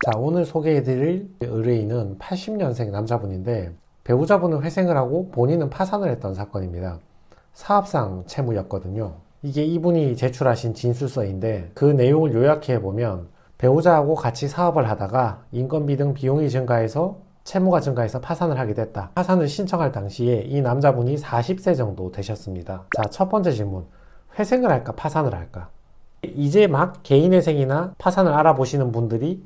자, 오늘 소개해드릴 의뢰인은 80년생 남자분인데 배우자분은 회생을 하고 본인은 파산을 했던 사건입니다. 사업상 채무였거든요. 이게 이분이 제출하신 진술서인데 그 내용을 요약해보면 배우자하고 같이 사업을 하다가 인건비 등 비용이 증가해서 채무가 증가해서 파산을 하게 됐다. 파산을 신청할 당시에 이 남자분이 40세 정도 되셨습니다. 자, 첫 번째 질문. 회생을 할까 파산을 할까? 이제 막 개인회생이나 파산을 알아보시는 분들이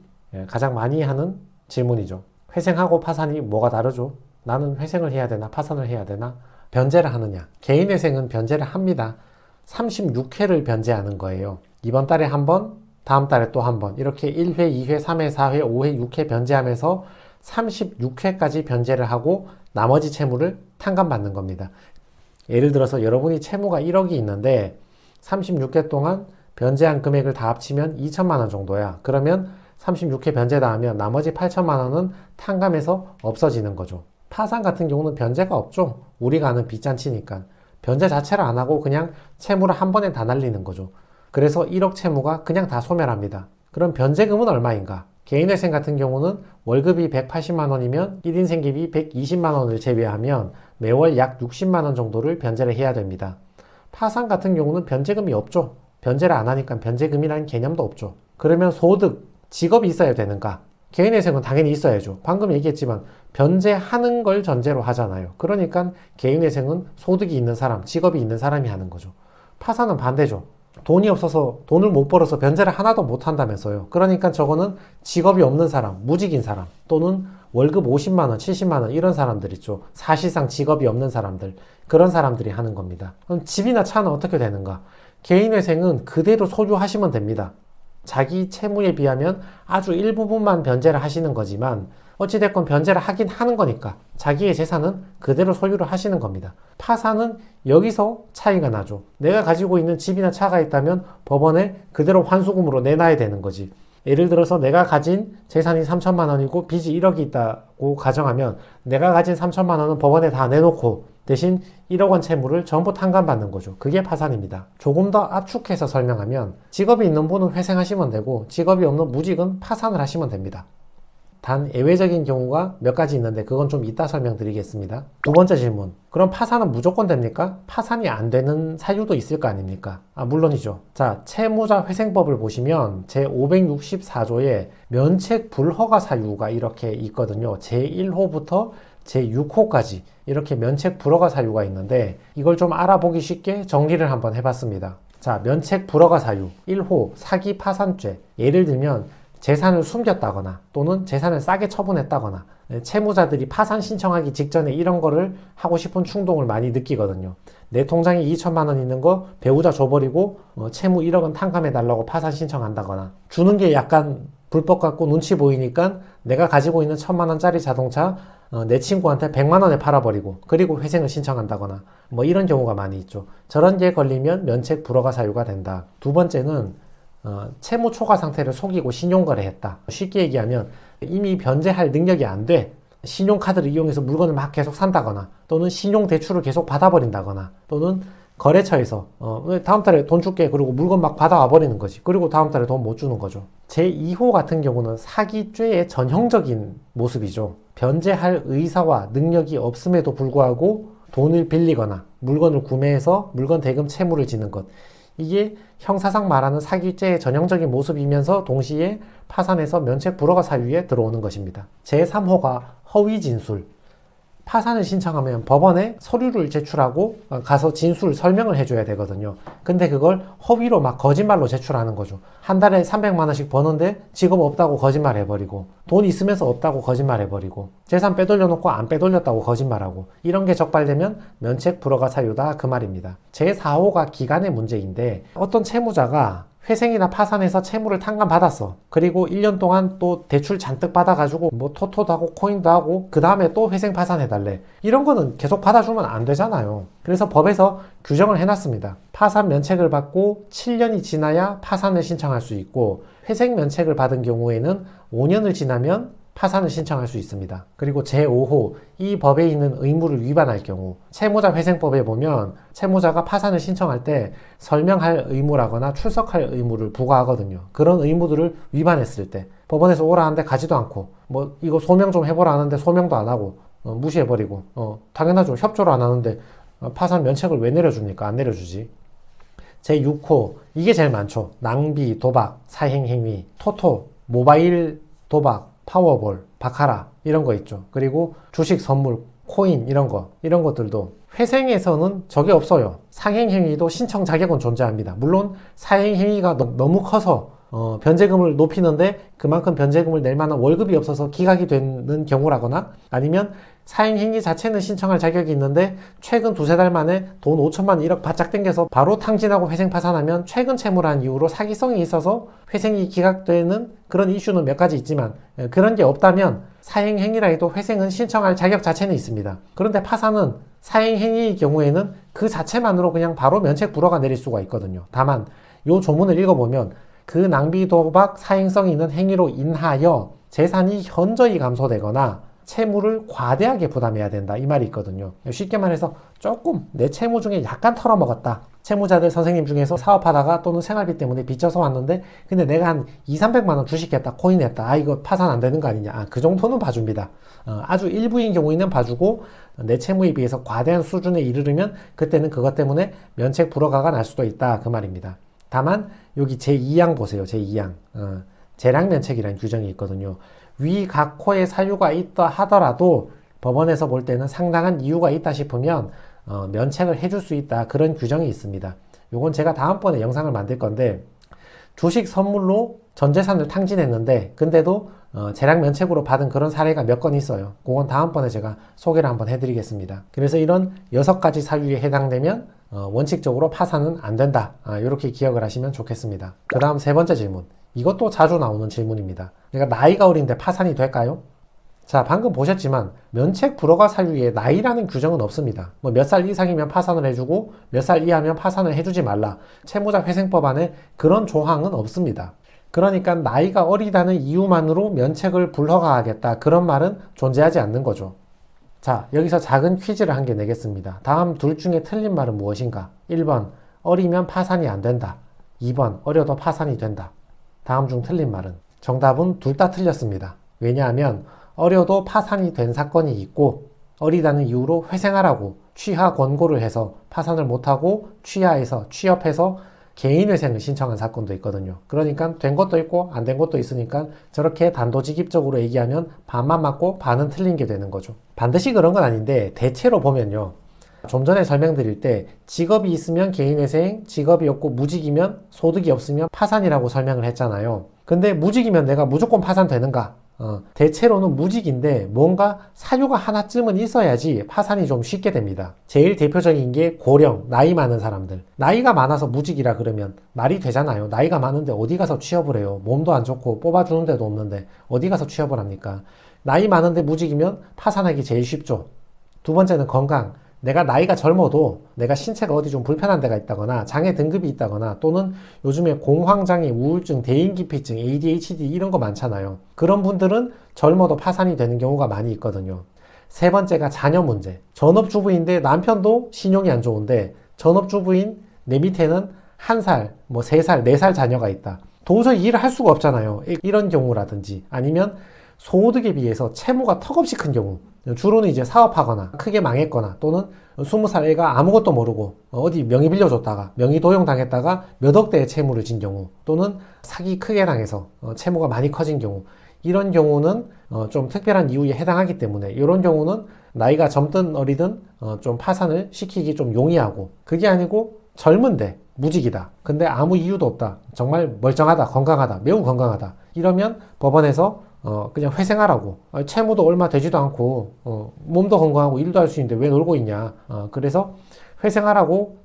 가장 많이 하는 질문이죠. 회생하고 파산이 뭐가 다르죠? 나는 회생을 해야 되나 파산을 해야 되나? 변제를 하느냐? 개인회생은 변제를 합니다. 36회를 변제하는 거예요. 이번 달에 한 번, 다음 달에 또 한 번, 이렇게 1회, 2회, 3회, 4회, 5회, 6회 변제하면서 36회까지 변제를 하고 나머지 채무를 탕감받는 겁니다. 예를 들어서 여러분이 채무가 1억이 있는데 36회 동안 변제한 금액을 다 합치면 2천만 원 정도야. 그러면 36회 변제 다 하면 나머지 8천만 원은 탕감해서 없어지는 거죠. 파산 같은 경우는 변제가 없죠. 우리가 아는 빚잔치니까. 변제 자체를 안 하고 그냥 채무를 한 번에 다 날리는 거죠. 그래서 1억 채무가 그냥 다 소멸합니다. 그럼 변제금은 얼마인가? 개인회생 같은 경우는 월급이 180만 원이면 1인 생계비 120만 원을 제외하면 매월 약 60만 원 정도를 변제를 해야 됩니다. 파산 같은 경우는 변제금이 없죠. 변제를 안 하니까 변제금이라는 개념도 없죠. 그러면 소득, 직업이 있어야 되는가? 개인회생은 당연히 있어야죠. 방금 얘기했지만 변제하는 걸 전제로 하잖아요. 그러니까 개인회생은 소득이 있는 사람, 직업이 있는 사람이 하는 거죠. 파산은 반대죠. 돈이 없어서 돈을 못 벌어서 변제를 하나도 못 한다면서요. 그러니까 저거는 직업이 없는 사람, 무직인 사람 또는 월급 50만 원, 70만 원 이런 사람들 있죠. 사실상 직업이 없는 사람들, 그런 사람들이 하는 겁니다. 그럼 집이나 차는 어떻게 되는가? 개인회생은 그대로 소유하시면 됩니다. 자기 채무에 비하면 아주 일부분만 변제를 하시는 거지만 어찌됐건 변제를 하긴 하는 거니까 자기의 재산은 그대로 소유를 하시는 겁니다. 파산은 여기서 차이가 나죠. 내가 가지고 있는 집이나 차가 있다면 법원에 그대로 환수금으로 내놔야 되는 거지. 예를 들어서 내가 가진 재산이 3천만 원이고 빚이 1억이 있다고 가정하면 내가 가진 3천만 원은 법원에 다 내놓고 대신 1억 원 채무를 전부 탕감받는 거죠. 그게 파산입니다. 조금 더 압축해서 설명하면 직업이 있는 분은 회생하시면 되고 직업이 없는 무직은 파산을 하시면 됩니다. 단 예외적인 경우가 몇 가지 있는데 그건 좀 이따 설명드리겠습니다. 두 번째 질문. 그럼 파산은 무조건 됩니까? 파산이 안 되는 사유도 있을 거 아닙니까? 물론이죠. 자, 채무자 회생법을 보시면 제564조에 면책 불허가 사유가 이렇게 있거든요. 제1호부터 제6호까지 이렇게 면책 불허가 사유가 있는데 이걸 좀 알아보기 쉽게 정리를 한번 해봤습니다. 자, 면책 불허가 사유 1호 사기 파산죄. 예를 들면 재산을 숨겼다거나 또는 재산을 싸게 처분했다거나 채무자들이 파산 신청하기 직전에 이런 거를 하고 싶은 충동을 많이 느끼거든요. 내 통장에 2천만 원 있는 거 배우자 줘버리고 채무 1억 원 탕감해달라고 파산 신청한다거나 주는 게 약간 불법 같고 눈치 보이니까 내가 가지고 있는 1,000만 원짜리 자동차 내 친구한테 100만 원에 팔아버리고 그리고 회생을 신청한다거나 뭐 이런 경우가 많이 있죠. 저런 게 걸리면 면책 불허가 사유가 된다. 두 번째는 채무 초과 상태를 속이고 신용거래했다. 쉽게 얘기하면 이미 변제할 능력이 안 돼. 신용카드를 이용해서 물건을 막 계속 산다거나 또는 신용대출을 계속 받아버린다거나 또는 거래처에서 다음 달에 돈 줄게 그리고 물건 막 받아와 버리는 거지. 그리고 다음 달에 돈 못 주는 거죠. 제2호 같은 경우는 사기죄의 전형적인 모습이죠. 변제할 의사와 능력이 없음에도 불구하고 돈을 빌리거나 물건을 구매해서 물건 대금 채무를 지는 것. 이게 형사상 말하는 사기죄의 전형적인 모습이면서 동시에 파산에서 면책 불허가 사유에 들어오는 것입니다. 제3호가 허위 진술. 파산을 신청하면 법원에 서류를 제출하고 가서 진술 설명을 해줘야 되거든요. 근데 그걸 허위로 막 거짓말로 제출하는 거죠. 한 달에 300만 원씩 버는데 직업 없다고 거짓말 해버리고 돈 있으면서 없다고 거짓말 해버리고 재산 빼돌려 놓고 안 빼돌렸다고 거짓말하고 이런 게 적발되면 면책 불허가 사유다 그 말입니다. 제4호가 기간의 문제인데 어떤 채무자가 회생이나 파산해서 채무를 탕감받았어. 그리고 1년 동안 또 대출 잔뜩 받아가지고 뭐 토토도 하고 코인도 하고 그 다음에 또 회생 파산해달래. 이런 거는 계속 받아주면 안 되잖아요. 그래서 법에서 규정을 해놨습니다. 파산 면책을 받고 7년이 지나야 파산을 신청할 수 있고 회생 면책을 받은 경우에는 5년을 지나면 파산을 신청할 수 있습니다. 그리고 제5호 이 법에 있는 의무를 위반할 경우 채무자 회생법에 보면 채무자가 파산을 신청할 때 설명할 의무라거나 출석할 의무를 부과하거든요. 그런 의무들을 위반했을 때 법원에서 오라 하는데 가지도 않고 뭐 이거 소명 좀 해보라 하는데 소명도 안 하고 무시해버리고 당연하죠. 협조를 안 하는데 파산 면책을 왜 내려줍니까? 안 내려주지. 제6호 이게 제일 많죠. 낭비, 도박, 사행행위, 토토, 모바일 도박, 파워볼, 바카라 이런 거 있죠. 그리고 주식 선물, 코인 이런 것들도 회생에서는 적이 없어요. 상행행위도 신청 자격은 존재합니다. 물론 사행행위가 너무 커서 변제금을 높이는데 그만큼 변제금을 낼 만한 월급이 없어서 기각이 되는 경우라거나 아니면 사행행위 자체는 신청할 자격이 있는데 최근 두세 달 만에 돈 5천만 1억 바짝 땡겨서 바로 탕진하고 회생 파산하면 최근 채무란 이유로 사기성이 있어서 회생이 기각되는 그런 이슈는 몇 가지 있지만 그런 게 없다면 사행행위라 해도 회생은 신청할 자격 자체는 있습니다. 그런데 파산은 사행행위의 경우에는 그 자체만으로 그냥 바로 면책 불허가 내릴 수가 있거든요. 다만 이 조문을 읽어보면 그 낭비 도박 사행성이 있는 행위로 인하여 재산이 현저히 감소되거나 채무를 과대하게 부담해야 된다 이 말이 있거든요. 쉽게 말해서 조금 내 채무 중에 약간 털어먹었다. 채무자들 선생님 중에서 사업하다가 또는 생활비 때문에 빚져서 왔는데 근데 내가 한 2,300만 원 주식했다 코인했다 이거 파산 안 되는 거 아니냐 그 정도는 봐줍니다. 아주 일부인 경우에는 봐주고 내 채무에 비해서 과대한 수준에 이르르면 그때는 그것 때문에 면책 불허가가 날 수도 있다 그 말입니다. 다만 여기 제2항 보세요. 제2항 재량면책이라는 규정이 있거든요. 위 각 호의 사유가 있다 하더라도 법원에서 볼 때는 상당한 이유가 있다 싶으면 면책을 해줄 수 있다 그런 규정이 있습니다. 요건 제가 다음번에 영상을 만들 건데 주식 선물로 전 재산을 탕진했는데 근데도 재량 면책으로 받은 그런 사례가 몇 건 있어요. 그건 다음번에 제가 소개를 한번 해드리겠습니다. 그래서 이런 6가지 사유에 해당되면 원칙적으로 파산은 안 된다. 이렇게 기억을 하시면 좋겠습니다. 그 다음 세 번째 질문. 이것도 자주 나오는 질문입니다. 그러니까 나이가 어린데 파산이 될까요? 자, 방금 보셨지만 면책 불허가 사유에 나이라는 규정은 없습니다. 뭐 몇 살 이상이면 파산을 해주고 몇 살 이하면 파산을 해주지 말라. 채무자 회생법 안에 그런 조항은 없습니다. 그러니까 나이가 어리다는 이유만으로 면책을 불허가하겠다. 그런 말은 존재하지 않는 거죠. 자, 여기서 작은 퀴즈를 한 개 내겠습니다. 다음 둘 중에 틀린 말은 무엇인가? 1번, 어리면 파산이 안 된다. 2번, 어려도 파산이 된다. 다음 중 틀린 말은? 정답은 둘 다 틀렸습니다. 왜냐하면 어려도 파산이 된 사건이 있고 어리다는 이유로 회생하라고 취하 권고를 해서 파산을 못하고 취업해서 개인회생을 신청한 사건도 있거든요. 그러니까 된 것도 있고 안 된 것도 있으니까 저렇게 단도직입적으로 얘기하면 반만 맞고 반은 틀린 게 되는 거죠. 반드시 그런 건 아닌데 대체로 보면요. 좀 전에 설명드릴 때 직업이 있으면 개인회생, 직업이 없고 무직이면 소득이 없으면 파산이라고 설명을 했잖아요. 근데 무직이면 내가 무조건 파산되는가? 대체로는 무직인데 뭔가 사유가 하나쯤은 있어야지 파산이 좀 쉽게 됩니다. 제일 대표적인 게 고령, 나이 많은 사람들. 나이가 많아서 무직이라 그러면 말이 되잖아요. 나이가 많은데 어디 가서 취업을 해요. 몸도 안 좋고 뽑아주는 데도 없는데 어디 가서 취업을 합니까? 나이 많은데 무직이면 파산하기 제일 쉽죠. 두 번째는 건강. 내가 나이가 젊어도 내가 신체가 어디 좀 불편한 데가 있다거나 장애 등급이 있다거나 또는 요즘에 공황장애, 우울증, 대인기피증, ADHD 이런 거 많잖아요. 그런 분들은 젊어도 파산이 되는 경우가 많이 있거든요. 세 번째가 자녀 문제. 전업주부인데 남편도 신용이 안 좋은데 전업주부인 내 밑에는 1살, 뭐 3살, 4살 자녀가 있다. 도저히 일을 할 수가 없잖아요. 이런 경우라든지 아니면 소득에 비해서 채무가 턱없이 큰 경우. 주로는 이제 사업하거나 크게 망했거나 또는 20살 애가 아무것도 모르고 어디 명의 빌려줬다가 명의 도용 당했다가 몇 억대의 채무를 진 경우 또는 사기 크게 당해서 채무가 많이 커진 경우 이런 경우는 좀 특별한 이유에 해당하기 때문에 이런 경우는 나이가 젊든 어리든 좀 파산을 시키기 좀 용이하고 그게 아니고 젊은데 무직이다. 근데 아무 이유도 없다. 정말 멀쩡하다. 건강하다. 매우 건강하다. 이러면 법원에서 그냥 회생하라고. 채무도 얼마 되지도 않고 몸도 건강하고 일도 할 수 있는데 왜 놀고 있냐. 그래서 회생하라고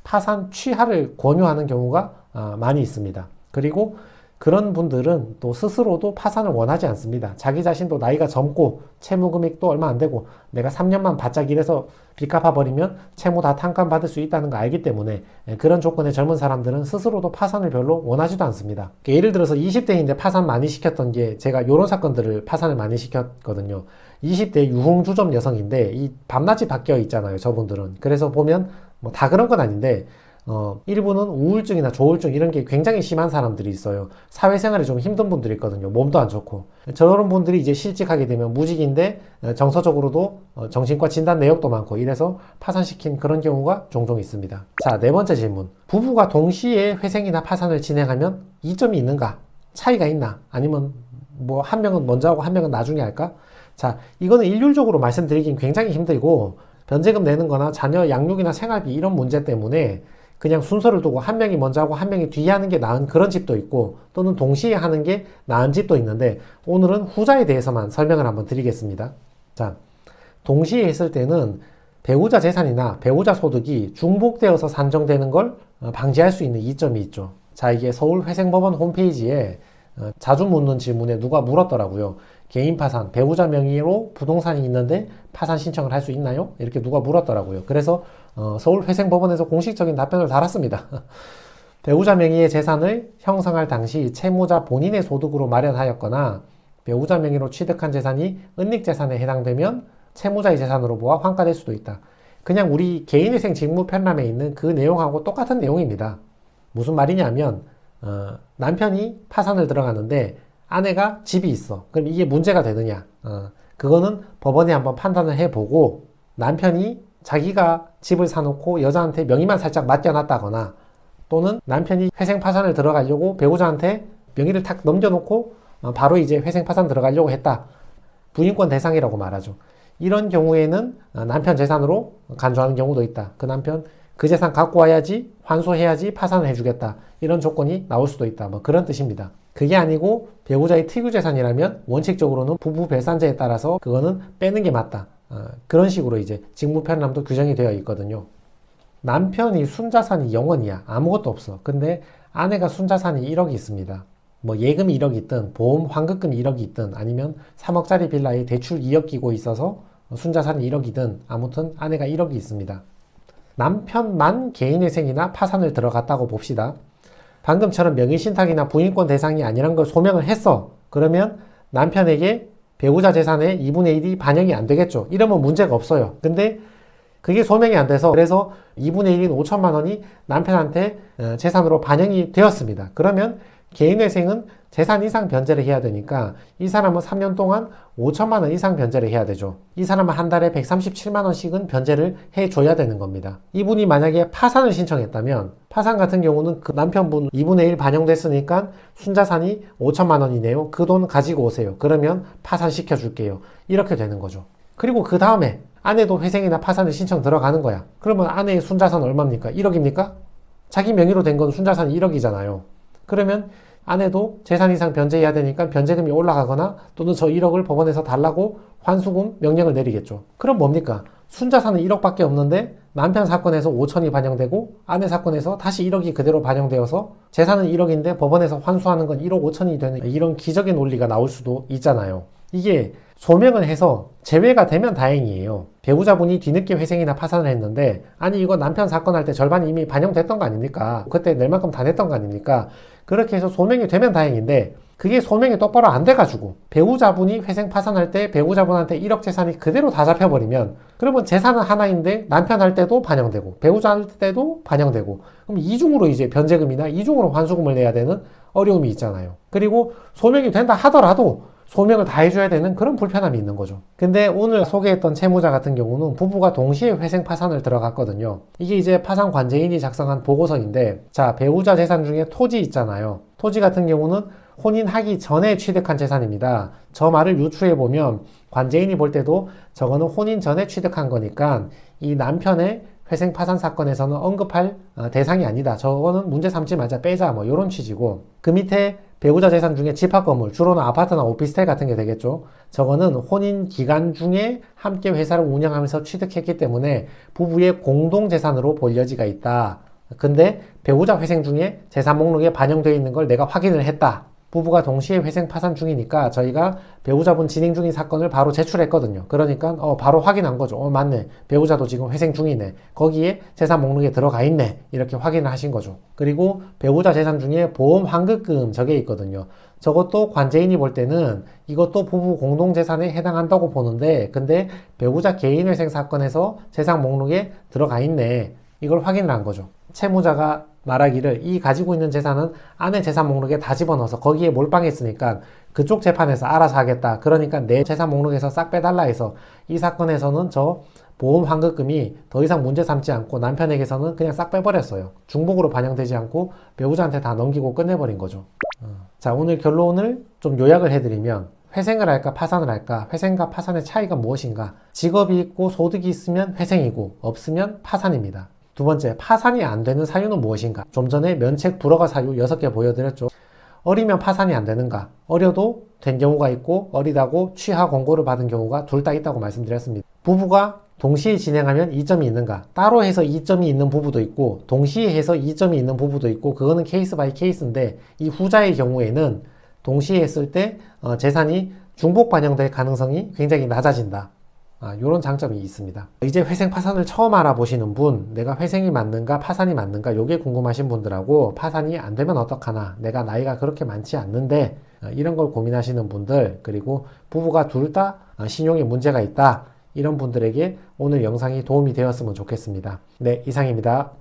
파산 취하를 권유하는 경우가 많이 있습니다. 그리고 그런 분들은 또 스스로도 파산을 원하지 않습니다. 자기 자신도 나이가 젊고 채무 금액도 얼마 안 되고 내가 3년만 바짝 일해서 빚 갚아버리면 채무 다 탕감받을 수 있다는 거 알기 때문에 그런 조건의 젊은 사람들은 스스로도 파산을 별로 원하지도 않습니다. 예를 들어서 20대인데 파산 많이 시켰던 게 제가 이런 사건들을 파산을 많이 시켰거든요. 20대 유흥주점 여성인데 이 밤낮이 바뀌어 있잖아요. 저분들은. 그래서 보면 뭐 다 그런 건 아닌데 일부는 우울증이나 조울증 이런 게 굉장히 심한 사람들이 있어요. 사회생활이 좀 힘든 분들이 있거든요. 몸도 안 좋고. 저런 분들이 이제 실직하게 되면 무직인데 정서적으로도 정신과 진단 내역도 많고 이래서 파산시킨 그런 경우가 종종 있습니다. 자, 네 번째 질문. 부부가 동시에 회생이나 파산을 진행하면 이점이 있는가? 차이가 있나? 아니면 뭐 한 명은 먼저 하고 한 명은 나중에 할까? 자, 이거는 일률적으로 말씀드리긴 굉장히 힘들고 변제금 내는 거나 자녀 양육이나 생활비 이런 문제 때문에 그냥 순서를 두고 한 명이 먼저 하고 한 명이 뒤에 하는 게 나은 그런 집도 있고 또는 동시에 하는 게 나은 집도 있는데 오늘은 후자에 대해서만 설명을 한번 드리겠습니다. 자, 동시에 했을 때는 배우자 재산이나 배우자 소득이 중복되어서 산정되는 걸 방지할 수 있는 이점이 있죠. 자, 이게 서울회생법원 홈페이지에 자주 묻는 질문에 누가 물었더라고요. 개인 파산, 배우자 명의로 부동산이 있는데 파산 신청을 할 수 있나요? 이렇게 누가 물었더라고요. 그래서 서울회생법원에서 공식적인 답변을 달았습니다. 배우자 명의의 재산을 형성할 당시 채무자 본인의 소득으로 마련하였거나 배우자 명의로 취득한 재산이 은닉재산에 해당되면 채무자의 재산으로 보아 환가될 수도 있다. 그냥 우리 개인회생 직무편람에 있는 그 내용하고 똑같은 내용입니다. 무슨 말이냐면 남편이 파산을 들어가는데 아내가 집이 있어. 그럼 이게 문제가 되느냐? 그거는 법원에 한번 판단을 해보고 남편이 자기가 집을 사놓고 여자한테 명의만 살짝 맡겨놨다거나 또는 남편이 회생 파산을 들어가려고 배우자한테 명의를 탁 넘겨놓고 바로 이제 회생 파산 들어가려고 했다. 부인권 대상이라고 말하죠. 이런 경우에는 남편 재산으로 간주하는 경우도 있다. 그 남편 그 재산 갖고 와야지 환수해야지 파산을 해주겠다. 이런 조건이 나올 수도 있다. 뭐 그런 뜻입니다. 그게 아니고 배우자의 특유 재산이라면 원칙적으로는 부부 별산제에 따라서 그거는 빼는 게 맞다. 그런 식으로 이제 직무편람도 규정이 되어 있거든요. 남편이 순자산이 0원이야. 아무것도 없어. 근데 아내가 순자산이 1억이 있습니다. 뭐 예금이 1억이 있든 보험 환급금이 1억이 있든 아니면 3억짜리 빌라에 대출 2억 끼고 있어서 순자산이 1억이든 아무튼 아내가 1억이 있습니다. 남편만 개인회생이나 파산을 들어갔다고 봅시다. 방금처럼 명의신탁이나 부인권 대상이 아니란 걸 소명을 했어. 그러면 남편에게 배우자 재산의 2분의 1이 반영이 안 되겠죠. 이러면 문제가 없어요. 근데 그게 소명이 안 돼서 그래서 2분의 1인 5천만 원이 남편한테 재산으로 반영이 되었습니다. 그러면 개인회생은 재산 이상 변제를 해야 되니까 이 사람은 3년 동안 5천만 원 이상 변제를 해야 되죠. 이 사람은 한 달에 137만 원씩은 변제를 해줘야 되는 겁니다. 이분이 만약에 파산을 신청했다면 파산 같은 경우는 그 남편분 2분의 1 반영됐으니까 순자산이 5천만 원이네요. 그 돈 가지고 오세요. 그러면 파산시켜 줄게요. 이렇게 되는 거죠. 그리고 그 다음에 아내도 회생이나 파산을 신청 들어가는 거야. 그러면 아내의 순자산 얼마입니까? 1억입니까? 자기 명의로 된 건 순자산이 1억이잖아요. 그러면 아내도 재산 이상 변제해야 되니까 변제금이 올라가거나 또는 저 1억을 법원에서 달라고 환수금 명령을 내리겠죠. 그럼 뭡니까? 순자산은 1억밖에 없는데 남편 사건에서 5천이 반영되고 아내 사건에서 다시 1억이 그대로 반영되어서 재산은 1억인데 법원에서 환수하는 건 1억 5천이 되는 이런 기적의 논리가 나올 수도 있잖아요. 이게 소명을 해서 제외가 되면 다행이에요. 배우자분이 뒤늦게 회생이나 파산을 했는데 아니 이거 남편 사건 할 때 절반이 이미 반영됐던 거 아닙니까? 그때 낼 만큼 다 냈던 거 아닙니까? 그렇게 해서 소명이 되면 다행인데 그게 소명이 똑바로 안 돼가지고 배우자분이 회생 파산할 때 배우자분한테 1억 재산이 그대로 다 잡혀버리면 그러면 재산은 하나인데 남편 할 때도 반영되고 배우자 할 때도 반영되고 그럼 이중으로 이제 변제금이나 이중으로 환수금을 내야 되는 어려움이 있잖아요. 그리고 소명이 된다 하더라도 소명을 다 해줘야 되는 그런 불편함이 있는 거죠. 근데 오늘 소개했던 채무자 같은 경우는 부부가 동시에 회생 파산을 들어갔거든요. 이게 이제 파산 관제인이 작성한 보고서인데 자, 배우자 재산 중에 토지 있잖아요. 토지 같은 경우는 혼인하기 전에 취득한 재산입니다. 저 말을 유추해 보면 관제인이 볼 때도 저거는 혼인 전에 취득한 거니까 이 남편의 회생 파산 사건에서는 언급할 대상이 아니다. 저거는 문제 삼지 말자, 빼자, 뭐 이런 취지고 그 밑에 배우자 재산 중에 집합 건물, 주로는 아파트나 오피스텔 같은 게 되겠죠. 저거는 혼인 기간 중에 함께 회사를 운영하면서 취득했기 때문에 부부의 공동 재산으로 볼 여지가 있다. 근데 배우자 회생 중에 재산 목록에 반영되어 있는 걸 내가 확인을 했다. 부부가 동시에 회생 파산 중이니까 저희가 배우자분 진행 중인 사건을 바로 제출했거든요. 그러니까 바로 확인한 거죠. 맞네. 배우자도 지금 회생 중이네. 거기에 재산 목록에 들어가 있네. 이렇게 확인을 하신 거죠. 그리고 배우자 재산 중에 보험 환급금 저게 있거든요. 저것도 관제인이 볼 때는 이것도 부부 공동재산에 해당한다고 보는데, 근데 배우자 개인회생 사건에서 재산 목록에 들어가 있네. 이걸 확인을 한 거죠. 채무자가 말하기를 이 가지고 있는 재산은 아내 재산 목록에 다 집어넣어서 거기에 몰빵했으니까 그쪽 재판에서 알아서 하겠다. 그러니까 내 재산 목록에서 싹 빼달라 해서 이 사건에서는 저 보험 환급금이 더 이상 문제 삼지 않고 남편에게서는 그냥 싹 빼버렸어요. 중복으로 반영되지 않고 배우자한테 다 넘기고 끝내버린 거죠. 자, 오늘 결론을 좀 요약을 해드리면, 회생을 할까 파산을 할까? 회생과 파산의 차이가 무엇인가? 직업이 있고 소득이 있으면 회생이고 없으면 파산입니다. 두 번째, 파산이 안 되는 사유는 무엇인가? 좀 전에 면책 불허가 사유 6개 보여드렸죠. 어리면 파산이 안 되는가? 어려도 된 경우가 있고 어리다고 취하 권고를 받은 경우가 둘 다 있다고 말씀드렸습니다. 부부가 동시에 진행하면 이점이 있는가? 따로 해서 이점이 있는 부부도 있고 동시에 해서 이점이 있는 부부도 있고, 그거는 케이스 바이 케이스인데 이 후자의 경우에는 동시에 했을 때 재산이 중복 반영될 가능성이 굉장히 낮아진다. 이런 장점이 있습니다. 이제 회생 파산을 처음 알아보시는 분, 내가 회생이 맞는가 파산이 맞는가 요게 궁금하신 분들하고, 파산이 안 되면 어떡하나, 내가 나이가 그렇게 많지 않는데 이런 걸 고민하시는 분들, 그리고 부부가 둘 다 신용에 문제가 있다, 이런 분들에게 오늘 영상이 도움이 되었으면 좋겠습니다. 네, 이상입니다.